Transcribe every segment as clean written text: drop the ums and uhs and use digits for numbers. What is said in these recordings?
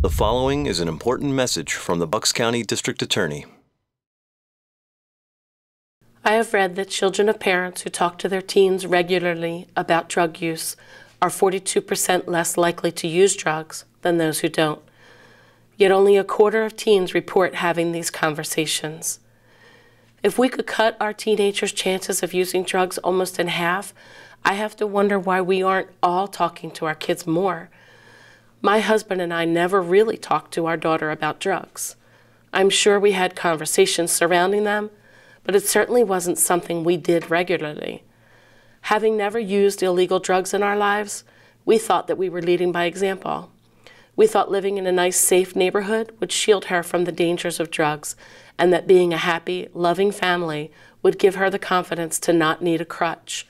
The following is an important message from the Bucks County District Attorney. I have read that children of parents who talk to their teens regularly about drug use are 42% less likely to use drugs than those who don't. Yet only a quarter of teens report having these conversations. If we could cut our teenagers' chances of using drugs almost in half, I have to wonder why we aren't all talking to our kids more. My husband and I never really talked to our daughter about drugs. I'm sure we had conversations surrounding them, but it certainly wasn't something we did regularly. Having never used illegal drugs in our lives, we thought that we were leading by example. We thought living in a nice, safe neighborhood would shield her from the dangers of drugs, and that being a happy, loving family would give her the confidence to not need a crutch.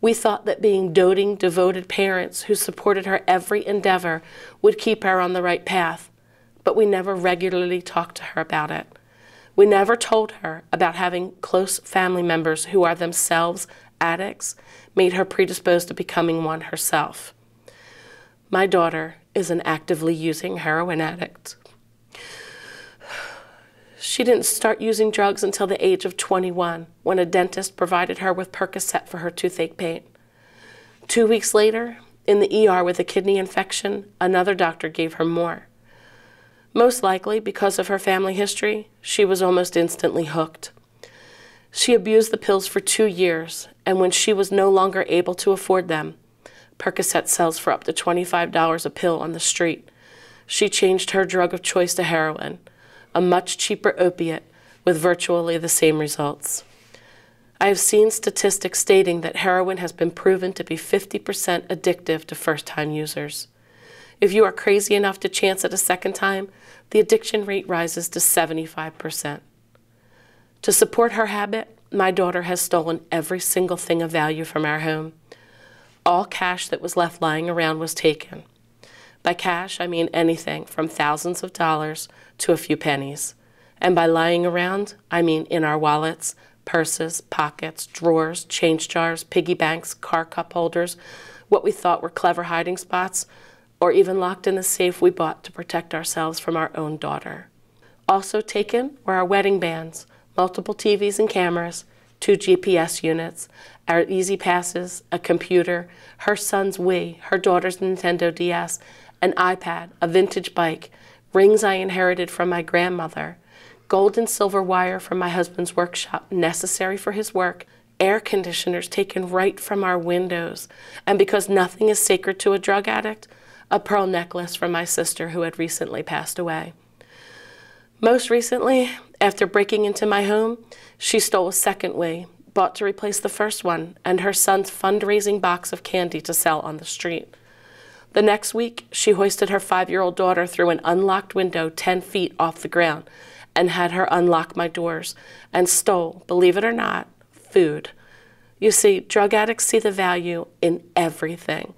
We thought that being doting, devoted parents who supported her every endeavor would keep her on the right path, but we never regularly talked to her about it. We never told her about having close family members who are themselves addicts, made her predisposed to becoming one herself. My daughter is an actively using heroin addict. She didn't start using drugs until the age of 21, when a dentist provided her with Percocet for her toothache pain. 2 weeks later, in the ER with a kidney infection, another doctor gave her more. Most likely, because of her family history, she was almost instantly hooked. She abused the pills for 2 years, and when she was no longer able to afford them, Percocet sells for up to $25 a pill on the street, she changed her drug of choice to heroin, a much cheaper opiate with virtually the same results. I have seen statistics stating that heroin has been proven to be 50% addictive to first-time users. If you are crazy enough to chance it a second time, the addiction rate rises to 75%. To support her habit, my daughter has stolen every single thing of value from our home. All cash that was left lying around was taken. By cash, I mean anything from thousands of dollars to a few pennies. And by lying around, I mean in our wallets, purses, pockets, drawers, change jars, piggy banks, car cup holders, what we thought were clever hiding spots, or even locked in a safe we bought to protect ourselves from our own daughter. Also taken were our wedding bands, multiple TVs and cameras, 2 GPS units, our Easy Passes, a computer, her son's Wii, her daughter's Nintendo DS, an iPad, a vintage bike, rings I inherited from my grandmother, gold and silver wire from my husband's workshop necessary for his work, air conditioners taken right from our windows, and because nothing is sacred to a drug addict, a pearl necklace from my sister who had recently passed away. Most recently, after breaking into my home, she stole a second Wii, bought to replace the first one, and her son's fundraising box of candy to sell on the street. The next week, she hoisted her 5-year-old daughter through an unlocked window 10 feet off the ground and had her unlock my doors and stole, believe it or not, food. You see, drug addicts see the value in everything.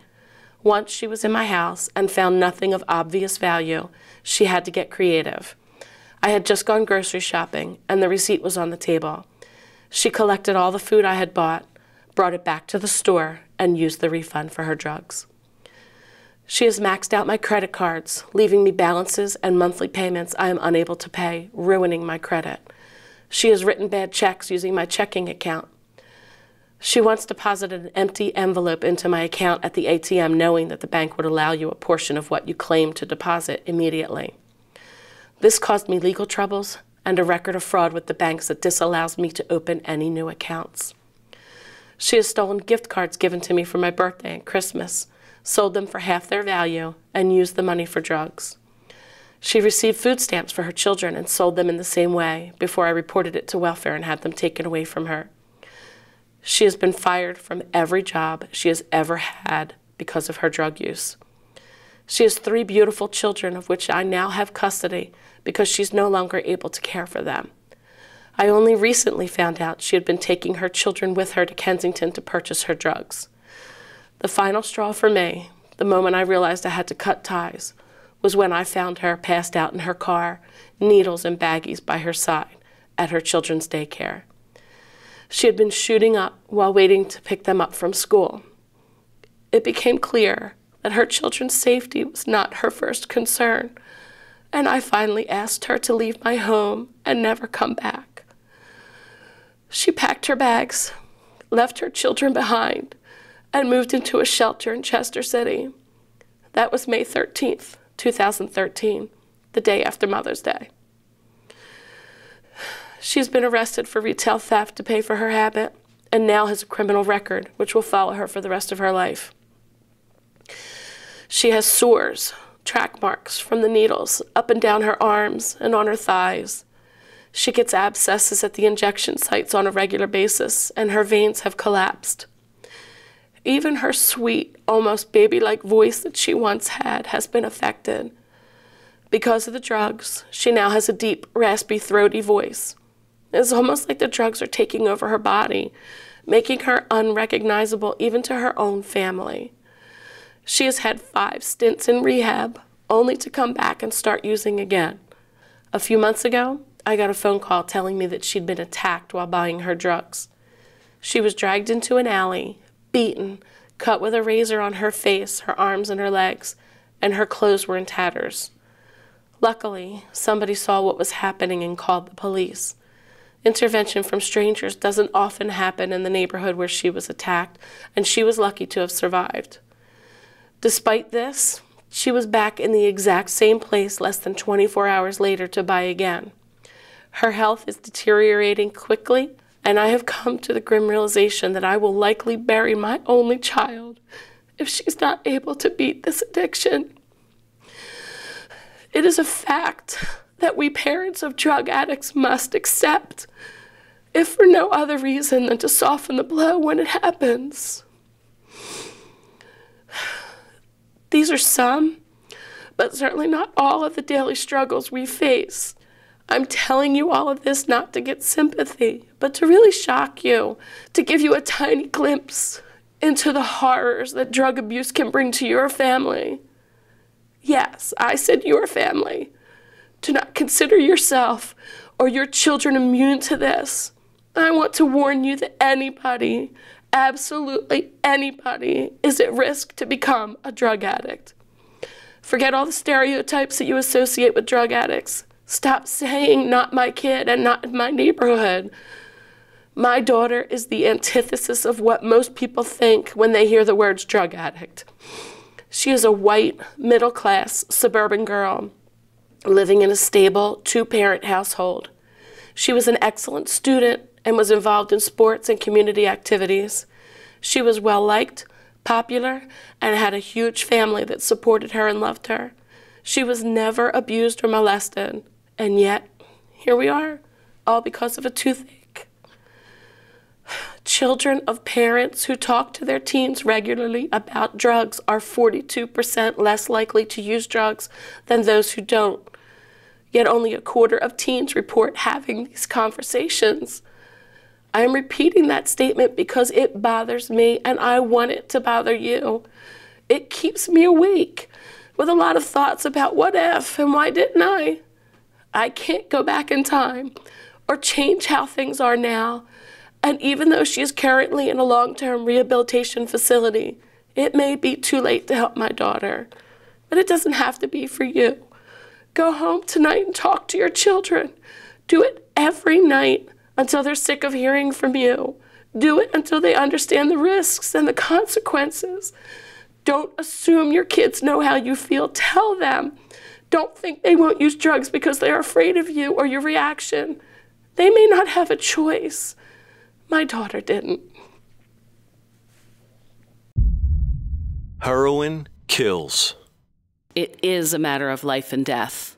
Once she was in my house and found nothing of obvious value, she had to get creative. I had just gone grocery shopping and the receipt was on the table. She collected all the food I had bought, brought it back to the store, and used the refund for her drugs. She has maxed out my credit cards, leaving me balances and monthly payments I am unable to pay, ruining my credit. She has written bad checks using my checking account. She once deposited an empty envelope into my account at the ATM, knowing that the bank would allow you a portion of what you claimed to deposit immediately. This caused me legal troubles and a record of fraud with the banks that disallows me to open any new accounts. She has stolen gift cards given to me for my birthday and Christmas, sold them for half their value, and used the money for drugs. She received food stamps for her children and sold them in the same way before I reported it to welfare and had them taken away from her. She has been fired from every job she has ever had because of her drug use. She has 3 beautiful children of which I now have custody because she's no longer able to care for them. I only recently found out she had been taking her children with her to Kensington to purchase her drugs. The final straw for me, the moment I realized I had to cut ties, was when I found her passed out in her car, needles and baggies by her side, at her children's daycare. She had been shooting up while waiting to pick them up from school. It became clear that her children's safety was not her first concern, and I finally asked her to leave my home and never come back. She packed her bags, left her children behind, and moved into a shelter in Chester City. That was May 13th, 2013, the day after Mother's Day. She's been arrested for retail theft to pay for her habit, and now has a criminal record, which will follow her for the rest of her life. She has sores, track marks from the needles up and down her arms and on her thighs. She gets abscesses at the injection sites on a regular basis, and her veins have collapsed. Even her sweet, almost baby-like voice that she once had has been affected. Because of the drugs, she now has a deep, raspy, throaty voice. It's almost like the drugs are taking over her body, making her unrecognizable even to her own family. She has had 5 stints in rehab, only to come back and start using again. A few months ago, I got a phone call telling me that she'd been attacked while buying her drugs. She was dragged into an alley, beaten, cut with a razor on her face, her arms, and her legs, and her clothes were in tatters. Luckily, somebody saw what was happening and called the police. Intervention from strangers doesn't often happen in the neighborhood where she was attacked, and she was lucky to have survived. Despite this, she was back in the exact same place less than 24 hours later to buy again. Her health is deteriorating quickly, and I have come to the grim realization that I will likely bury my only child if she's not able to beat this addiction. It is a fact that we parents of drug addicts must accept, if for no other reason than to soften the blow when it happens. These are some, but certainly not all of the daily struggles we face. I'm telling you all of this not to get sympathy, but to really shock you, to give you a tiny glimpse into the horrors that drug abuse can bring to your family. Yes, I said your family. Do not consider yourself or your children immune to this. I want to warn you that anybody, absolutely anybody, is at risk to become a drug addict. Forget all the stereotypes that you associate with drug addicts. Stop saying, not my kid and not in my neighborhood. My daughter is the antithesis of what most people think when they hear the words drug addict. She is a white, middle-class, suburban girl living in a stable, 2-parent household. She was an excellent student and was involved in sports and community activities. She was well-liked, popular, and had a huge family that supported her and loved her. She was never abused or molested, and yet, here we are, all because of a toothache. Children of parents who talk to their teens regularly about drugs are 42% less likely to use drugs than those who don't. Yet only 1/4 of teens report having these conversations. I am repeating that statement because it bothers me and I want it to bother you. It keeps me awake with a lot of thoughts about what if and why didn't I? I can't go back in time or change how things are now. And even though she is currently in a long-term rehabilitation facility, it may be too late to help my daughter. But it doesn't have to be for you. Go home tonight and talk to your children. Do it every night until they're sick of hearing from you. Do it until they understand the risks and the consequences. Don't assume your kids know how you feel. Tell them. Don't think they won't use drugs because they're afraid of you or your reaction. They may not have a choice. My daughter didn't. Heroin Kills. It is a matter of life and death.